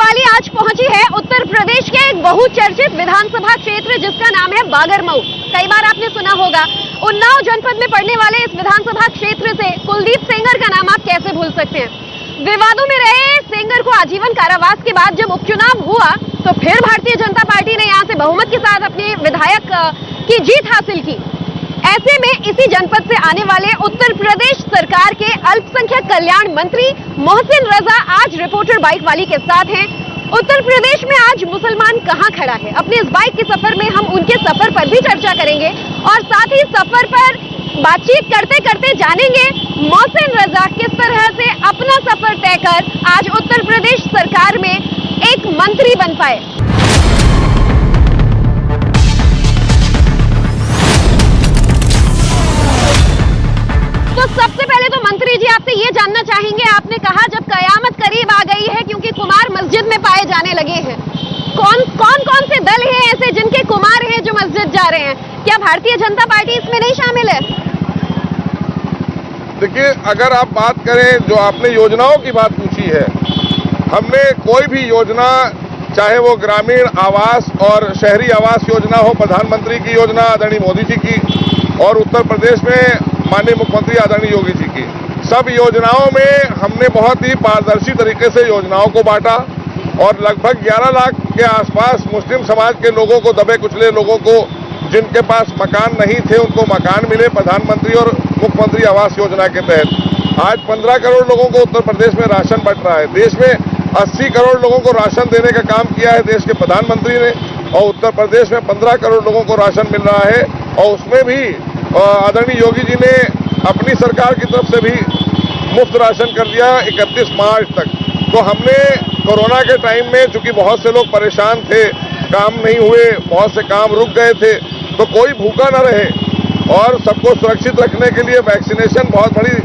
वाली आज पहुंची है उत्तर प्रदेश के एक बहुचर्चित विधानसभा क्षेत्र जिसका नाम है बागरमऊ। कई बार आपने सुना होगा। उन्नाव जनपद में पड़ने वाले इस विधानसभा क्षेत्र से कुलदीप सेंगर का नाम आप कैसे भूल सकते हैं। विवादों में रहे सेंगर को आजीवन कारावास के बाद जब उपचुनाव हुआ तो फिर भारतीय जनता पार्टी ने यहां से बहुमत के साथ अपने विधायक की जीत हासिल की। ऐसे में इसी जनपद से आने वाले उत्तर प्रदेश सरकार के अल्पसंख्यक कल्याण मंत्री मोहसिन रजा आज रिपोर्टर बाइक वाली के साथ हैं। उत्तर प्रदेश में आज मुसलमान कहां खड़ा है, अपने इस बाइक के सफर में हम उनके सफर पर भी चर्चा करेंगे और साथ ही सफर पर बातचीत करते करते जानेंगे मोहसिन रजा किस तरह से अपना सफर तय कर आज उत्तर प्रदेश सरकार में एक मंत्री बन पाए। तो सबसे पहले तो मंत्री जी आपसे ये जानना चाहेंगे, आपने कहा जब कयामत करीब आ गई है क्योंकि कुमार मस्जिद में पाए जाने लगे हैं, कौन से दल हैं ऐसे जिनके कुमार हैं जो मस्जिद जा रहे हैं? क्या भारतीय जनता पार्टी इसमें नहीं शामिल है? देखिए, अगर आप बात करें जो आपने योजनाओं की बात पूछी है, हमने कोई भी योजना, चाहे वो ग्रामीण आवास और शहरी आवास योजना हो, प्रधानमंत्री की योजना आदरणीय मोदी जी की और उत्तर प्रदेश में माननीय मुख्यमंत्री आदरणीय योगी जी की, सब योजनाओं में हमने बहुत ही पारदर्शी तरीके से योजनाओं को बांटा और लगभग 11 लाख के आसपास मुस्लिम समाज के लोगों को, दबे कुचले लोगों को, जिनके पास मकान नहीं थे, उनको मकान मिले प्रधानमंत्री और मुख्यमंत्री आवास योजना के तहत। आज 15 करोड़ लोगों को उत्तर प्रदेश में राशन बंट रहा है। देश में 80 करोड़ लोगों को राशन देने का काम किया है देश के प्रधानमंत्री ने और उत्तर प्रदेश में 15 करोड़ लोगों को राशन मिल रहा है और उसमें भी आदरणीय योगी जी ने अपनी सरकार की तरफ से भी मुफ्त राशन कर दिया 31 मार्च तक। तो हमने कोरोना के टाइम में, चूंकि बहुत से लोग परेशान थे, काम नहीं हुए, बहुत से काम रुक गए थे, तो कोई भूखा न रहे और सबको सुरक्षित रखने के लिए वैक्सीनेशन बहुत बड़ी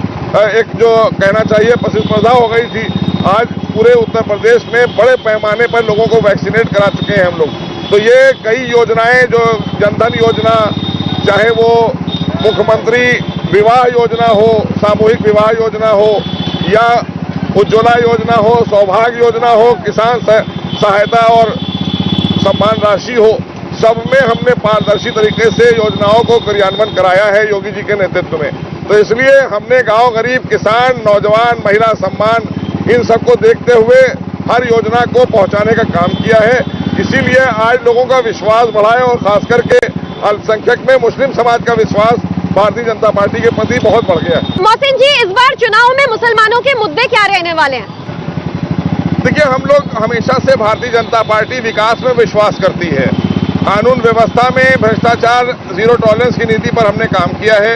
एक जो कहना चाहिए प्रतिस्पर्धा हो गई थी। आज पूरे उत्तर प्रदेश में बड़े पैमाने पर लोगों को वैक्सीनेट करा चुके हैं हम लोग। तो ये कई योजनाएं, जो जनधन योजना, चाहे वो मुख्यमंत्री विवाह योजना हो, सामूहिक विवाह योजना हो या उज्ज्वला योजना हो, सौभाग्य योजना हो, किसान सहायता और सम्मान राशि हो, सब में हमने पारदर्शी तरीके से योजनाओं को क्रियान्वयन कराया है योगी जी के नेतृत्व में। तो इसलिए हमने गांव गरीब, किसान, नौजवान, महिला सम्मान, इन सबको देखते हुए हर योजना को पहुंचाने का काम किया है। इसीलिए आज लोगों का विश्वास बढ़ा है और खास करके अल्पसंख्यक में मुस्लिम समाज का विश्वास भारतीय जनता पार्टी के प्रति बहुत बढ़ गया है। मोहसिन जी, इस बार चुनाव में मुसलमानों के मुद्दे क्या रहने वाले हैं? देखिए, हम लोग हमेशा से भारतीय जनता पार्टी विकास में विश्वास करती है। कानून व्यवस्था में भ्रष्टाचार, जीरो टॉलरेंस की नीति पर हमने काम किया है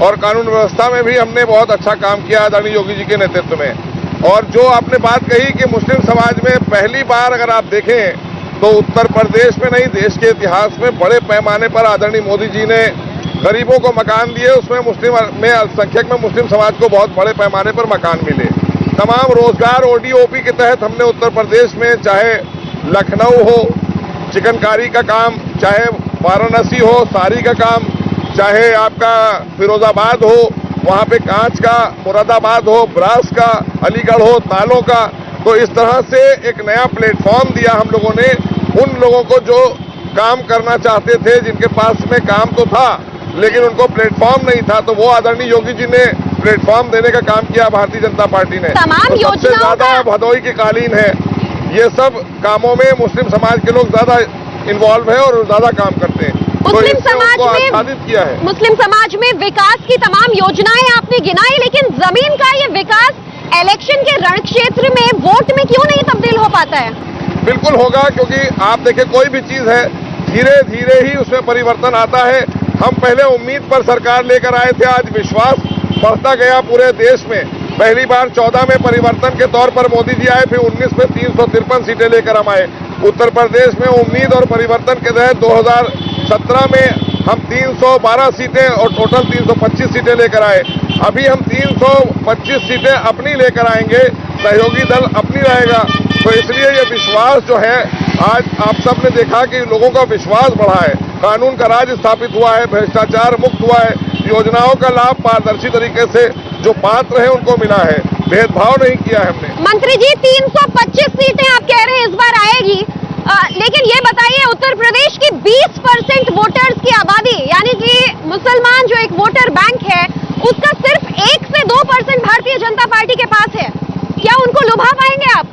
और कानून व्यवस्था में भी हमने बहुत अच्छा काम किया आदरणीय योगी जी के नेतृत्व में। और जो आपने बात कही कि मुस्लिम समाज में पहली बार अगर आप देखें तो उत्तर प्रदेश में नहीं, देश के इतिहास में बड़े पैमाने पर आदरणीय मोदी जी ने गरीबों को मकान दिए, उसमें मुस्लिम में अल्पसंख्यक में मुस्लिम समाज को बहुत बड़े पैमाने पर मकान मिले। तमाम रोजगार ODOP के तहत हमने उत्तर प्रदेश में, चाहे लखनऊ हो चिकनकारी का काम, चाहे वाराणसी हो साड़ी का काम, चाहे आपका फिरोजाबाद हो वहाँ पे कांच का, मुरादाबाद हो ब्रास का, अलीगढ़ हो तालों का। तो इस तरह से एक नया प्लेटफॉर्म दिया हम लोगों ने उन लोगों को जो काम करना चाहते थे, जिनके पास में काम तो था लेकिन उनको प्लेटफॉर्म नहीं था, तो वो आदरणीय योगी जी ने प्लेटफॉर्म देने का काम किया भारतीय जनता पार्टी ने। तमाम तो सबसे ज्यादा भदोई की कालीन है, ये सब कामों में मुस्लिम समाज के लोग ज्यादा इन्वॉल्व है और ज्यादा काम करते हैं। मुस्लिम समाज में आच्छादित किया है। मुस्लिम समाज में विकास की तमाम योजनाएं आपने गिनाई, लेकिन जमीन का ये विकास इलेक्शन के रण क्षेत्र में वोट में क्यों नहीं तब्दील हो पाता है? बिल्कुल होगा, क्योंकि आप देखें कोई भी चीज है धीरे धीरे ही उसमें परिवर्तन आता है। हम पहले उम्मीद पर सरकार लेकर आए थे, आज विश्वास बढ़ता गया पूरे देश में। पहली बार 14 में परिवर्तन के तौर पर मोदी जी आए, फिर 19 में 353 सीटें लेकर हम आए। उत्तर प्रदेश में उम्मीद और परिवर्तन के तहत 2017 में हम 312 सीटें और टोटल 325 सीटें लेकर आए। अभी हम 325 सीटें अपनी लेकर आएंगे, सहयोगी दल अपनी रहेगा। तो इसलिए ये विश्वास जो है, आज आप सब ने देखा कि लोगों का विश्वास बढ़ा है, कानून का राज स्थापित हुआ है, भ्रष्टाचार मुक्त हुआ है, योजनाओं का लाभ पारदर्शी तरीके से जो पात्र है उनको मिला है। भेदभाव नहीं किया है हमने। मंत्री जी 325 सीटें आप कह रहे हैं इस बार आएगी, लेकिन ये बताइए उत्तर प्रदेश की 20% वोटर्स की आबादी यानी कि मुसलमान जो एक वोटर बैंक है उसका सिर्फ 1 से 2% भारतीय जनता पार्टी के पास है, क्या उनको लुभा पाएंगे आप?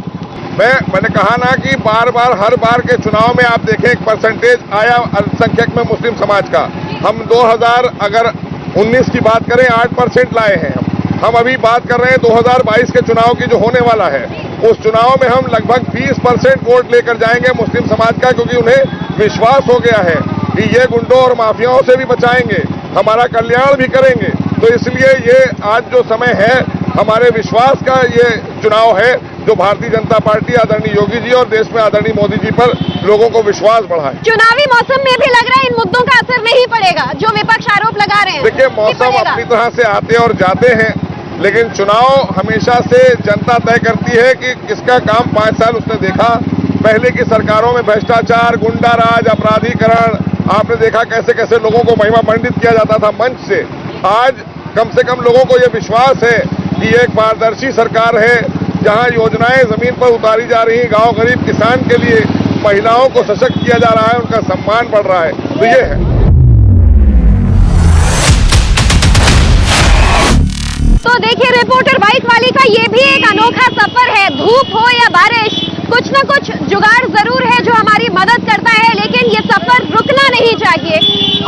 मैंने कहा ना कि बार बार हर बार के चुनाव में आप देखें एक परसेंटेज आया अल्पसंख्यक में मुस्लिम समाज का। हम 2019 की बात करें 8% लाए हैं। हम अभी बात कर रहे हैं 2022 के चुनाव की जो होने वाला है, उस चुनाव में हम लगभग 20% वोट लेकर जाएंगे मुस्लिम समाज का, क्योंकि उन्हें विश्वास हो गया है कि ये गुंडों और माफियाओं से भी बचाएंगे, हमारा कल्याण भी करेंगे। तो इसलिए ये आज जो समय है हमारे विश्वास का ये चुनाव है जो भारतीय जनता पार्टी आदरणीय योगी जी और देश में आदरणीय मोदी जी पर लोगों को विश्वास बढ़ाए। चुनावी मौसम में भी लग रहा है इन मुद्दों का असर नहीं पड़ेगा जो विपक्ष आरोप लगा रहे हैं। देखिए मौसम अपनी तरह से आते और जाते हैं, लेकिन चुनाव हमेशा से जनता तय करती है कि किसका काम 5 साल उसने देखा। पहले की सरकारों में भ्रष्टाचार, गुंडा राज, अपराधीकरण, आपने देखा कैसे कैसे लोगों को महिमा मंडित किया जाता था मंच से। आज कम से कम लोगों को यह विश्वास है कि ये एक पारदर्शी सरकार है जहां योजनाएं जमीन पर उतारी जा रही हैं, गांव गरीब किसान के लिए, महिलाओं को सशक्त किया जा रहा है, उनका सम्मान बढ़ रहा है। तो ये है। तो देखिए रिपोर्टर बाइक वाली का ये भी एक अनोखा सफर है, धूप हो या बारिश कुछ न कुछ जुगाड़ जरूर है जो हमारी मदद करता है, लेकिन ये सफर रुकना नहीं चाहिए।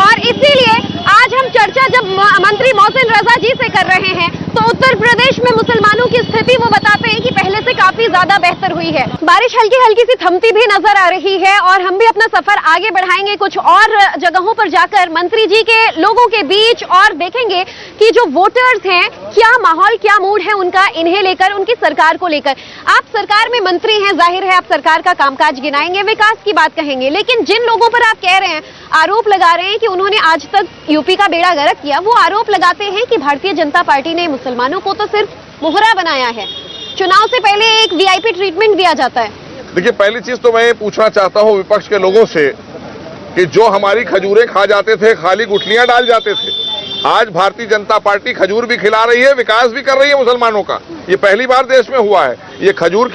और इसीलिए आज हम चर्चा जब मंत्री मोहसिन रजा जी से कर रहे हैं तो उत्तर प्रदेश में मुसलमानों की स्थिति वो बताते हैं कि पहले से काफी ज्यादा बेहतर हुई है। बारिश हल्की हल्की सी थमती भी नजर आ रही है और हम भी अपना सफर आगे बढ़ाएंगे कुछ और जगहों पर जाकर मंत्री जी के लोगों के बीच और देखेंगे कि जो वोटर्स हैं क्या माहौल, क्या मूड है उनका इन्हें लेकर, उनकी सरकार को लेकर। आप सरकार में मंत्री हैं, जाहिर है आप सरकार का कामकाज गिनाएंगे, विकास की बात कहेंगे, लेकिन जिन लोगों पर आप कह रहे हैं, आरोप लगा रहे हैं कि उन्होंने आज तक यूपी का बेड़ा गर्क किया, वो आरोप लगाते हैं कि भारतीय जनता पार्टी ने मुसलमानों को तो सिर्फ मोहरा बनाया है, चुनाव से पहले एक वीआईपी ट्रीटमेंट दिया जाता है। देखिए पहली चीज तो मैं ये पूछना चाहता हूँ विपक्ष के लोगों से कि जो हमारी खजूरें खा जाते थे, खाली गुठलियां डाल जाते थे, आज भारतीय जनता पार्टी खजूर भी खिला रही है, विकास भी कर रही है मुसलमानों का। ये पहली बार देश में हुआ है। ये खजूर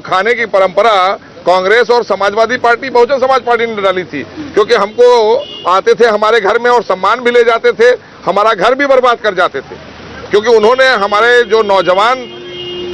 खाने की परंपरा कांग्रेस और समाजवादी पार्टी, बहुजन समाज पार्टी ने डाली थी, क्योंकि हमको आते थे हमारे घर में और सम्मान भी ले जाते थे, हमारा घर भी बर्बाद कर जाते थे, क्योंकि उन्होंने हमारे जो नौजवान,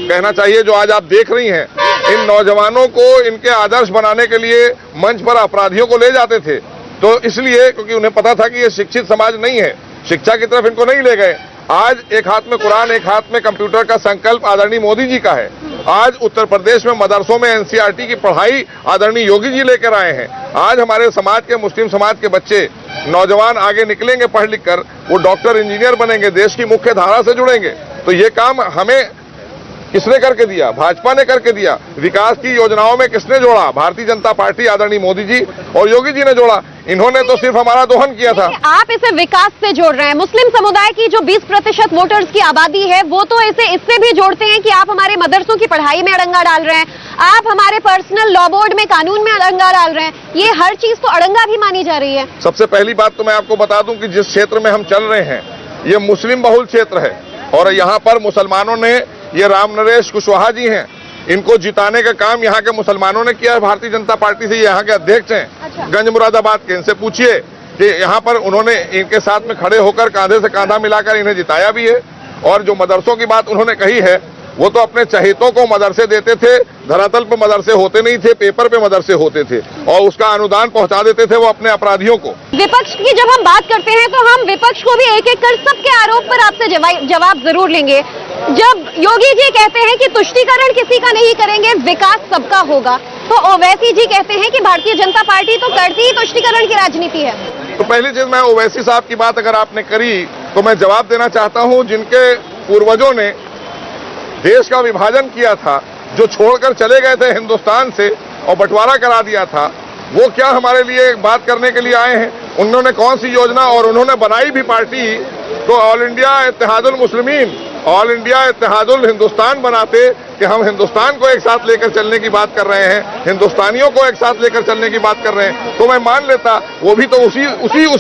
कहना चाहिए जो आज आप देख रही हैं, इन नौजवानों को इनके आदर्श बनाने के लिए मंच पर अपराधियों को ले जाते थे। तो इसलिए क्योंकि उन्हें पता था कि ये शिक्षित समाज नहीं है, शिक्षा की तरफ इनको नहीं ले गए। आज एक हाथ में कुरान, एक हाथ में कंप्यूटर का संकल्प आदरणीय मोदी जी का है। आज उत्तर प्रदेश में मदरसों में एनसीईआरटी की पढ़ाई आदरणीय योगी जी लेकर आए हैं। आज हमारे समाज के, मुस्लिम समाज के बच्चे, नौजवान आगे निकलेंगे पढ़ लिख कर, वो डॉक्टर, इंजीनियर बनेंगे, देश की मुख्य धारा से जुड़ेंगे। तो ये काम हमें किसने करके दिया? भाजपा ने करके दिया। विकास की योजनाओं में किसने जोड़ा? भारतीय जनता पार्टी, आदरणीय मोदी जी और योगी जी ने जोड़ा। इन्होंने तो सिर्फ हमारा दोहन किया था। आप इसे विकास से जोड़ रहे हैं। मुस्लिम समुदाय की जो 20% वोटर्स की आबादी है वो तो इसे इससे भी जोड़ते हैं कि आप हमारे मदरसों की पढ़ाई में अड़ंगा डाल रहे हैं, आप हमारे पर्सनल लॉ बोर्ड में, कानून में अड़ंगा डाल रहे हैं। ये हर चीज तो अड़ंगा भी मानी जा रही है। सबसे पहली बात तो मैं आपको बता दूं कि जिस क्षेत्र में हम चल रहे हैं ये मुस्लिम बहुल क्षेत्र है और यहाँ पर मुसलमानों ने, ये राम नरेश कुशवाहा जी हैं, इनको जिताने का काम यहाँ के मुसलमानों ने किया है। भारतीय जनता पार्टी से यहाँ के अध्यक्ष हैं। अच्छा। गंज मुरादाबाद के, इनसे पूछिए कि यहाँ पर उन्होंने इनके साथ में खड़े होकर कांधे से कांधा मिलाकर इन्हें जिताया भी है। और जो मदरसों की बात उन्होंने कही है, वो तो अपने चहेतों को मदरसे देते थे, धरातल पे मदरसे होते नहीं थे, पेपर पे मदरसे होते थे और उसका अनुदान पहुंचा देते थे वो अपने अपराधियों को। विपक्ष की जब हम बात करते हैं तो हम विपक्ष को भी एक एक कर सबके आरोप पर आपसे जवाब जरूर लेंगे। जब योगी जी कहते हैं कि तुष्टीकरण किसी का नहीं करेंगे, विकास सबका होगा, तो ओवैसी जी कहते हैं कि भारतीय जनता पार्टी तो करती ही तुष्टीकरण की राजनीति है। तो पहली चीज, मैं ओवैसी साहब की बात अगर आपने करी तो मैं जवाब देना चाहता हूँ, जिनके पूर्वजों ने देश का विभाजन किया था, जो छोड़कर चले गए थे हिंदुस्तान से और बंटवारा करा दिया था, वो क्या हमारे लिए बात करने के लिए आए हैं? उन्होंने कौन सी योजना, और उन्होंने बनाई भी पार्टी तो all India Ittehadul Muslimeen, all India Ittehadul Hindustan बनाते कि हम हिंदुस्तान को एक साथ लेकर चलने की बात कर रहे हैं, हिंदुस्तानियों को एक साथ लेकर चलने की बात कर रहे हैं, तो मैं मान लेता वो भी तो उसी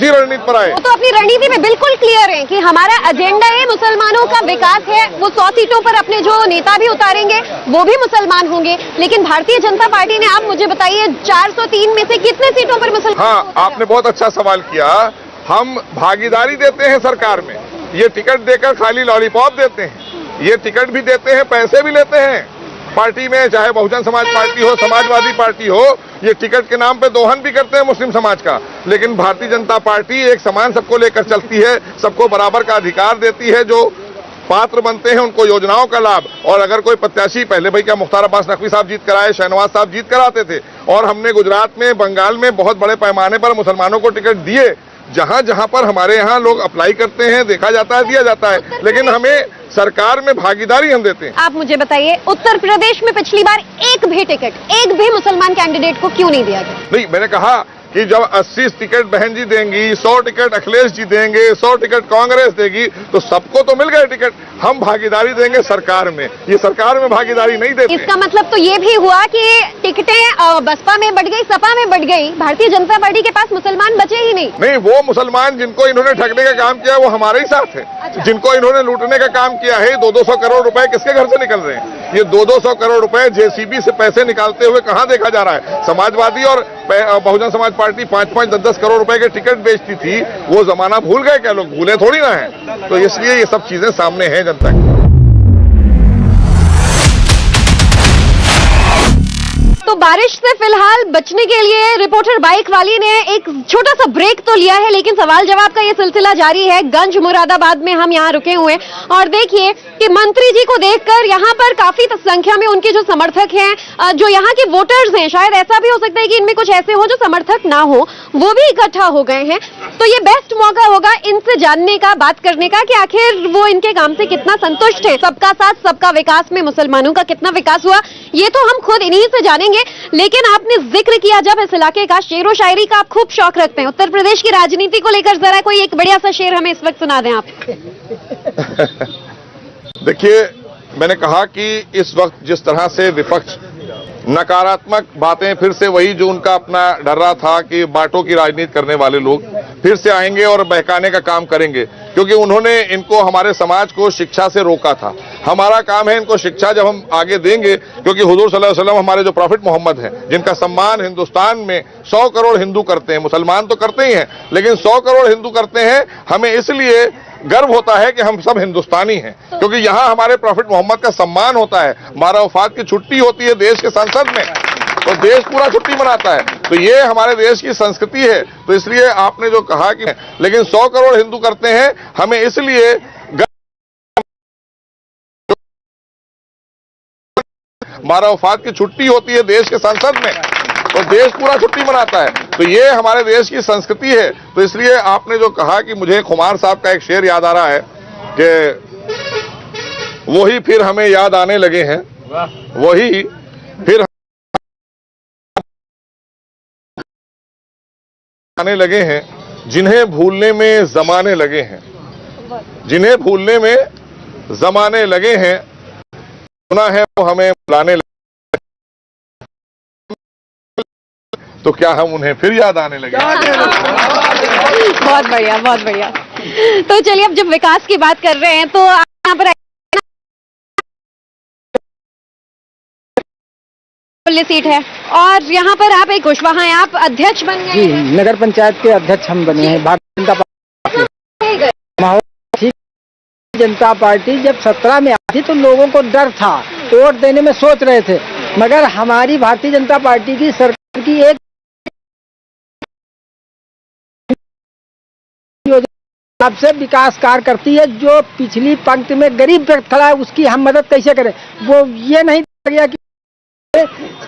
रणनीति पर आए। वो तो अपनी रणनीति में बिल्कुल क्लियर है कि हमारा एजेंडा है मुसलमानों का विकास है। वो 100 सीटों पर अपने जो नेता भी उतारेंगे वो भी मुसलमान होंगे। लेकिन भारतीय जनता पार्टी ने, आप मुझे बताइए, 403 में से कितने सीटों पर मुसलमान? हाँ, आपने बहुत अच्छा सवाल किया। हम भागीदारी देते हैं सरकार में, ये टिकट देकर खाली लॉलीपॉप देते हैं, ये टिकट भी देते हैं, पैसे भी लेते हैं पार्टी में, चाहे बहुजन समाज पार्टी हो, समाजवादी पार्टी हो, ये टिकट के नाम पे दोहन भी करते हैं मुस्लिम समाज का। लेकिन भारतीय जनता पार्टी एक समान सबको लेकर चलती है, सबको बराबर का अधिकार देती है, जो पात्र बनते हैं उनको योजनाओं का लाभ। और अगर कोई प्रत्याशी, पहले भाई क्या मुख्तार अब्बास नकवी साहब जीत कर आए, शहनवाज साहब जीत कर आते थे, और हमने गुजरात में, बंगाल में बहुत बड़े पैमाने पर मुसलमानों को टिकट दिए। जहां जहां पर हमारे यहाँ लोग अप्लाई करते हैं, देखा जाता है, दिया जाता है, लेकिन हमें सरकार में भागीदारी हम देते हैं। आप मुझे बताइए, उत्तर प्रदेश में पिछली बार एक भी टिकट, एक भी मुसलमान कैंडिडेट को क्यों नहीं दिया गया? नहीं, मैंने कहा कि जब 80 टिकट बहन जी देंगी, 100 टिकट अखिलेश जी देंगे, 100 टिकट कांग्रेस देगी, तो सबको तो मिल गए टिकट। हम भागीदारी देंगे सरकार में, ये सरकार में भागीदारी नहीं देते। इसका मतलब तो ये भी हुआ कि टिकटें बसपा में बढ़ गई, सपा में बढ़ गई, भारतीय जनता पार्टी के पास मुसलमान बचे ही नहीं। नहीं, वो मुसलमान जिनको इन्होंने ठगने का काम किया वो हमारे ही साथ है। जिनको इन्होंने लूटने का काम किया है, 200 करोड़ रुपए किसके घर से निकल रहे हैं? ये 200 करोड़ रुपए जेसीबी से पैसे निकालते हुए कहां देखा जा रहा है? समाजवादी और बहुजन समाज पार्टी 5-5, 10-10 करोड़ रुपए के टिकट बेचती थी, वो जमाना भूल गए क्या लोग? भूले थोड़ी ना है। तो इसलिए ये सब चीजें सामने हैं जनता की। तो बारिश से फिलहाल बचने के लिए रिपोर्टर बाइक वाली ने एक छोटा सा ब्रेक तो लिया है, लेकिन सवाल जवाब का ये सिलसिला जारी है। गंज मुरादाबाद में हम यहाँ रुके हुए और देखिए कि मंत्री जी को देखकर यहाँ पर काफी संख्या में उनके जो समर्थक हैं, जो यहाँ के वोटर्स हैं, शायद ऐसा भी हो सकता है कि इनमें कुछ ऐसे हो जो समर्थक ना हो, वो भी इकट्ठा हो गए हैं। तो ये बेस्ट मौका होगा इनसे जानने का, बात करने का कि आखिर वो इनके काम से कितना संतुष्ट है। सबका साथ सबका विकास में मुसलमानों का कितना विकास हुआ, ये तो हम खुद इन्हीं से जानेंगे। लेकिन आपने जिक्र किया जब इस इलाके का, शेरो शायरी का आप खूब शौक रखते हैं, उत्तर प्रदेश की राजनीति को लेकर जरा कोई एक बढ़िया सा शेर हमें इस वक्त सुना दें आप। देखिए, मैंने कहा कि इस वक्त जिस तरह से विपक्ष नकारात्मक बातें, फिर से वही जो उनका अपना डर रहा था कि बांटों की राजनीति करने वाले लोग फिर से आएंगे और बहकाने का काम करेंगे, क्योंकि उन्होंने इनको, हमारे समाज को शिक्षा से रोका था। हमारा काम है इनको शिक्षा जब हम आगे देंगे, क्योंकि हुजूर सल्लल्लाहु अलैहि वसल्लम हमारे जो प्रॉफिट मोहम्मद हैं, जिनका सम्मान हिंदुस्तान में 100 करोड़ हिंदू करते हैं, मुसलमान तो करते ही हैं, लेकिन 100 करोड़ हिंदू करते हैं। हमें इसलिए गर्व होता है कि हम सब हिंदुस्तानी हैं, क्योंकि यहाँ हमारे प्रॉफिट मोहम्मद का सम्मान होता है। हमारा वफात की छुट्टी होती है देश के संसद में, तो देश पूरा छुट्टी मनाता है। तो ये हमारे देश की संस्कृति है। तो इसलिए आपने जो कहा कि लेकिन 100 करोड़ हिंदू करते हैं, हमें इसलिए हमारा वफात की छुट्टी होती है देश के संसद में, तो देश पूरा छुट्टी मनाता है। तो ये हमारे देश की संस्कृति है। तो इसलिए आपने जो कहा कि मुझे खुमार साहब का एक शेर याद आ रहा है कि वही फिर हमें याद आने लगे हैं, वही फिर आने लगे हैं, जिन्हें भूलने में जमाने लगे हैं, जिन्हें भूलने में जमाने लगे हैं, सुना है वो हमें बुलाने लगे, तो क्या हम उन्हें फिर याद आने लगे? बहुत बढ़िया, बहुत बढ़िया। तो चलिए, अब जब विकास की बात कर रहे हैं तो यहाँ पर सीट है और यहाँ पर आप एक कुशवाहा हैं, आप अध्यक्ष बन गए जी, हैं। नगर पंचायत के अध्यक्ष हम बने हैं। भारतीय जनता पार्टी, जनता पार्टी जब 17 में आई थी तो लोगों को डर था, वोट देने में सोच रहे थे, मगर हमारी भारतीय जनता पार्टी की सरकार की एक सबसे विकास कार्य करती है। जो पिछली पंक्ति में गरीब व्यक्ति खड़ा है उसकी हम मदद कैसे करें, वो ये नहीं गया कि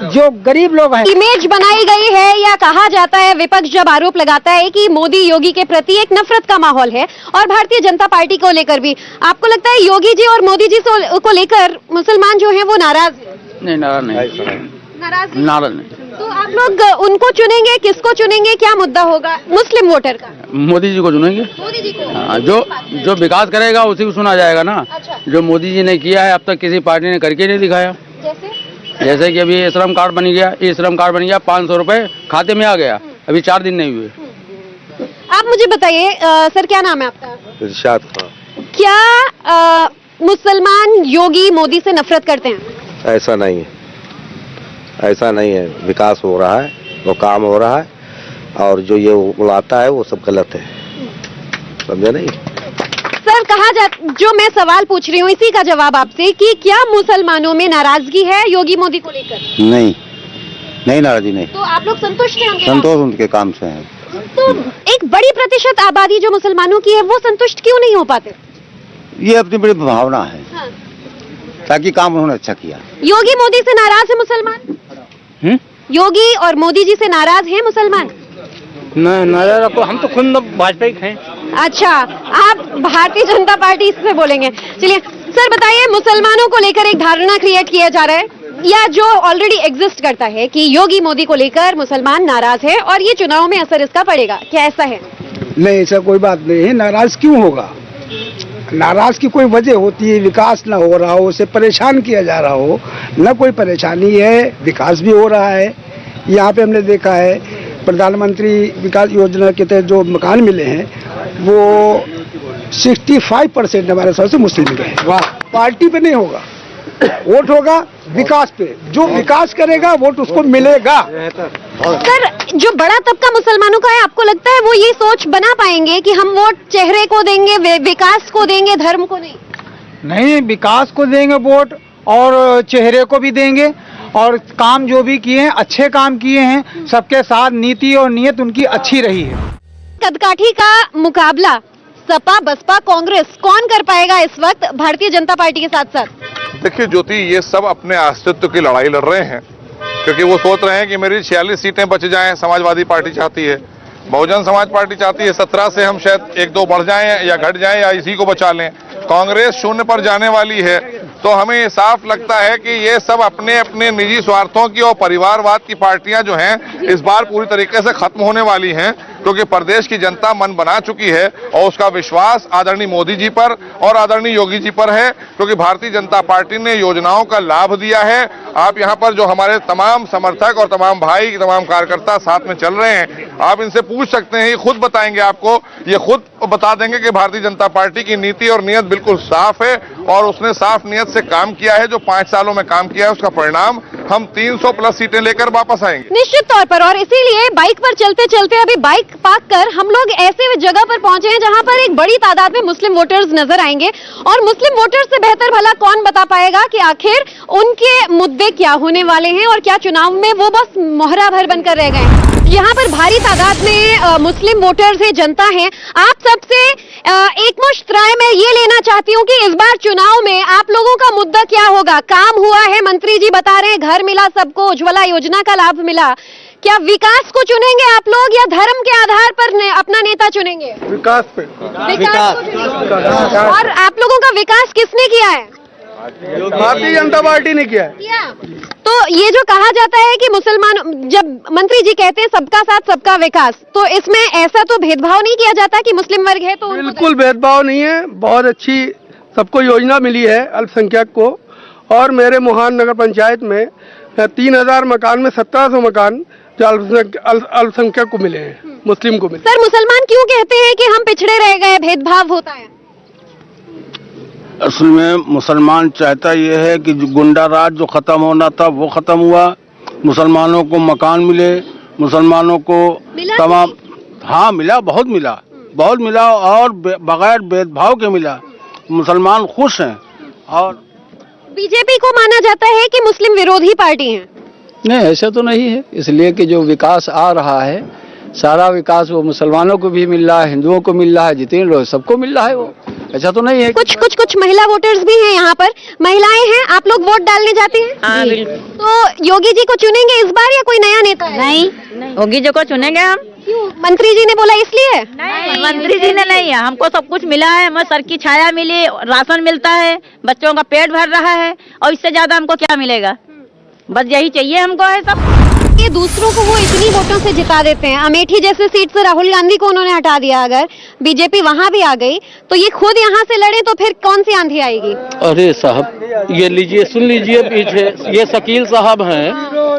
जो गरीब लोग हैं। इमेज बनाई गई है, या कहा जाता है, विपक्ष जब आरोप लगाता है कि मोदी योगी के प्रति एक नफरत का माहौल है और भारतीय जनता पार्टी को लेकर भी। आपको लगता है योगी जी और मोदी जी को लेकर मुसलमान जो हैं वो नाराज हैं? नहीं, नाराज नहीं। तो आप लोग उनको चुनेंगे, किसको चुनेंगे, क्या मुद्दा होगा मुस्लिम वोटर का? मोदी जी को चुनेंगे। मोदी जी को। जो विकास करेगा उसी को सुना जाएगा ना। अच्छा। जो मोदी जी ने किया है अब तक किसी पार्टी ने करके नहीं दिखाया। जैसे कि अभी श्रम कार्ड बन गया, ई श्रम कार्ड बन गया, 500 रुपए खाते में आ गया, अभी 4 दिन नहीं हुए। आप मुझे बताइए सर, क्या नाम है आपका? इरशाद खान। क्या मुसलमान योगी मोदी से नफरत करते हैं? ऐसा नहीं है, ऐसा नहीं है। विकास हो रहा है, वो काम हो रहा है, और जो ये बुलाता है वो सब गलत है, समझे नहीं? सर जो मैं सवाल पूछ रही हूँ इसी का जवाब आपसे कि क्या मुसलमानों में नाराजगी है योगी मोदी को लेकर? नहीं, नहीं नाराजगी नहीं। तो आप लोग संतुष्ट हैं? संतोष उनके काम से है। तो एक बड़ी प्रतिशत आबादी जो मुसलमानों की है वो संतुष्ट क्यों नहीं हो पाते? ये अपनी बड़ी भावना है। हाँ। ताकि काम उन्होंने अच्छा किया। योगी मोदी से नाराज है मुसलमान? योगी और मोदी जी से नाराज है मुसलमान? नाराज रखो, हम तो खुद भाजपा ही हैं। अच्छा, आप भारतीय जनता पार्टी से बोलेंगे। चलिए सर बताइए, मुसलमानों को लेकर एक धारणा क्रिएट किया जा रहा है या जो ऑलरेडी एग्जिस्ट करता है कि योगी मोदी को लेकर मुसलमान नाराज है और ये चुनाव में असर इसका पड़ेगा, क्या ऐसा है? नहीं, ऐसा कोई बात नहीं है। नाराज क्यों होगा? नाराज की कोई वजह होती है, विकास ना हो रहा हो, उसे परेशान किया जा रहा हो, न कोई परेशानी है, विकास भी हो रहा है। यहाँ पे हमने देखा है प्रधानमंत्री विकास योजना के तहत जो मकान मिले हैं वो 65% हमारे हिसाब से मुस्लिम मिले हैं। वाह, पार्टी पे नहीं होगा वोट, होगा विकास पे। जो विकास करेगा वोट उसको मिलेगा। सर जो बड़ा तबका मुसलमानों का है, आपको लगता है वो ये सोच बना पाएंगे कि हम वोट चेहरे को देंगे, विकास को देंगे, धर्म को नहीं? नहीं, विकास को देंगे वोट और चेहरे को भी देंगे, और काम जो भी किए हैं अच्छे काम किए हैं, सबके साथ नीति और नीयत उनकी अच्छी रही है। कदकाठी का मुकाबला सपा बसपा कांग्रेस कौन कर पाएगा इस वक्त भारतीय जनता पार्टी के साथ साथ? देखिए ज्योति, ये सब अपने अस्तित्व की लड़ाई लड़ रहे हैं, क्योंकि वो सोच रहे हैं कि मेरी 46 सीटें बच जाएं। समाजवादी पार्टी चाहती है, बहुजन समाज पार्टी चाहती है 17 से हम शायद 1-2 बढ़ जाएं या घट जाएं या इसी को बचा लें। कांग्रेस 0 पर जाने वाली है। तो हमें ये साफ लगता है कि ये सब अपने अपने निजी स्वार्थों की और परिवारवाद की पार्टियां जो हैं इस बार पूरी तरीके से खत्म होने वाली हैं, क्योंकि प्रदेश की जनता मन बना चुकी है और उसका विश्वास आदरणीय मोदी जी पर और आदरणीय योगी जी पर है, क्योंकि भारतीय जनता पार्टी ने योजनाओं का लाभ दिया है। आप यहाँ पर जो हमारे तमाम समर्थक और तमाम भाई, तमाम कार्यकर्ता साथ में चल रहे हैं, आप इनसे पूछ सकते हैं, ये खुद बताएंगे आपको, ये खुद बता देंगे कि भारतीय जनता पार्टी की नीति और नीयत बिल्कुल साफ है और उसने साफ नीयत से काम किया है। जो 5 सालों में काम किया है उसका परिणाम हम 300+ सीटें लेकर वापस आएंगे निश्चित तौर पर। और इसीलिए बाइक पर चलते चलते अभी बाइक पार्क कर हम लोग ऐसे जगह पर पहुंचे हैं जहां पर एक बड़ी तादाद में मुस्लिम वोटर्स नजर आएंगे, और मुस्लिम वोटर्स से बेहतर भला कौन बता पाएगा कि आखिर उनके मुद्दे क्या होने वाले हैं और क्या चुनाव में वो बस मोहरा भर बनकर रह गए हैं। यहाँ पर भारी तादाद में मुस्लिम वोटर्स है, जनता है। आप सबसे एकमुश्त राय मैं ये लेना चाहती हूँ कि इस बार चुनाव में आप लोगों का मुद्दा क्या होगा? काम हुआ है, मंत्री जी बता रहे हैं घर मिला सबको, उज्ज्वला योजना का लाभ मिला, क्या विकास को चुनेंगे आप लोग या धर्म के आधार पर अपना नेता चुनेंगे? विकास पे। विकास को चुनेंगे। और आप लोगों का विकास किसने किया है? भारतीय जनता पार्टी ने किया है। तो ये जो कहा जाता है कि मुसलमान, जब मंत्री जी कहते हैं सबका साथ सबका विकास, तो इसमें ऐसा तो भेदभाव नहीं किया जाता कि मुस्लिम वर्ग है तो? बिल्कुल भेदभाव नहीं है, बहुत अच्छी सबको योजना मिली है अल्पसंख्यक को। और मेरे मोहान नगर पंचायत में 3000 मकान में 1700 मकान जो अल्पसंख्यक को मिले हैं, मुस्लिम को मिले। सर मुसलमान क्यों कहते हैं कि हम पिछड़े रह गए, भेदभाव होता है? असल में मुसलमान चाहता ये है कि गुंडा राज जो खत्म होना था वो खत्म हुआ, मुसलमानों को मकान मिले, मुसलमानों को तमाम, हाँ मिला, बहुत मिला और बगैर भेदभाव के मिला। मुसलमान खुश हैं। और बीजेपी को माना जाता है कि मुस्लिम विरोधी पार्टी है। नहीं, ऐसा तो नहीं है, इसलिए कि जो विकास आ रहा है सारा विकास वो मुसलमानों को भी मिल रहा है, हिंदुओं को मिल रहा है, जितने लोग सबको मिल रहा है, वो ऐसा तो नहीं है। कुछ महिला वोटर्स भी हैं यहाँ पर, महिलाएं हैं, आप लोग वोट डालने जाती हैं? हाँ बिल्कुल। तो योगी जी को चुनेंगे इस बार या कोई नया नेता है? नहीं, योगी जी को चुनेंगे हम। क्यों? मंत्री जी ने बोला इसलिए? नहीं, मंत्री जी ने नहीं, हमको सब कुछ मिला है, हमें सर की छाया मिली, राशन मिलता है, बच्चों का पेट भर रहा है, और इससे ज्यादा हमको क्या मिलेगा? बस यही चाहिए हमको है सब। के दूसरों को वो इतनी वोटों से जिता देते हैं। अमेठी जैसे सीट से राहुल गांधी को उन्होंने हटा दिया, अगर बीजेपी वहां भी आ गई तो ये खुद यहाँ से लड़े तो फिर कौन सी आंधी आएगी? अरे साहब ये लीजिए, सुन लीजिए, पीछे ये शकील साहब हैं,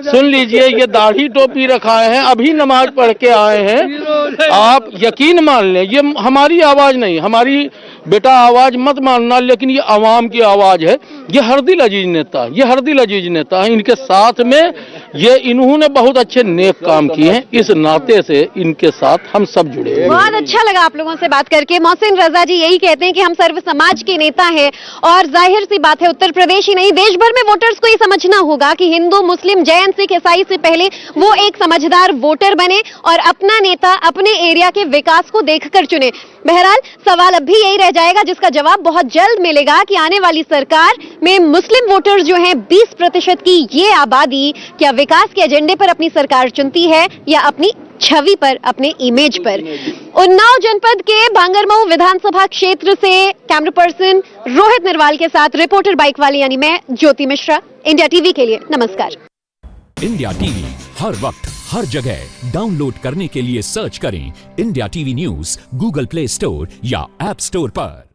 सुन लीजिए, ये दाढ़ी टोपी रखाए हैं, अभी नमाज पढ़ के आए हैं। आप यकीन मान लें ये हमारी आवाज नहीं, हमारी बेटा आवाज मत मानना, लेकिन ये आवाम की आवाज है। ये हरदिल अजीज नेता, ये हरदिल अजीज नेता है। इनके साथ में ये इन्होंने बहुत अच्छे नेक काम किए हैं, इस नाते से इनके साथ हम सब जुड़े हैं। बहुत अच्छा लगा आप लोगों से बात करके। मोहसिन रजा जी यही कहते हैं कि हम सर्व समाज के नेता हैं, और जाहिर सी बात है उत्तर प्रदेश ही नहीं देश भर में वोटर्स को ये समझना होगा कि हिंदू, मुस्लिम, जैन, सिख, ईसाई से पहले वो एक समझदार वोटर बने और अपना नेता अपने एरिया के विकास को देखकर चुने। बहरहाल सवाल अब भी यही रह जाएगा जिसका जवाब बहुत जल्द मिलेगा कि आने वाली सरकार में मुस्लिम वोटर्स जो हैं 20% की ये आबादी क्या विकास के एजेंडे पर अपनी सरकार चुनती है या अपनी छवि पर, अपने इमेज पर। उन्नाव जनपद के बांगरमऊ विधानसभा क्षेत्र से कैमरा पर्सन रोहित निर्वाल के साथ रिपोर्टर बाइक वाली यानी मैं ज्योति मिश्रा, इंडिया टीवी के लिए नमस्कार। इंडिया टीवी हर वक्त हर जगह डाउनलोड करने के लिए सर्च करें India TV news Google play store या ऐप स्टोर पर।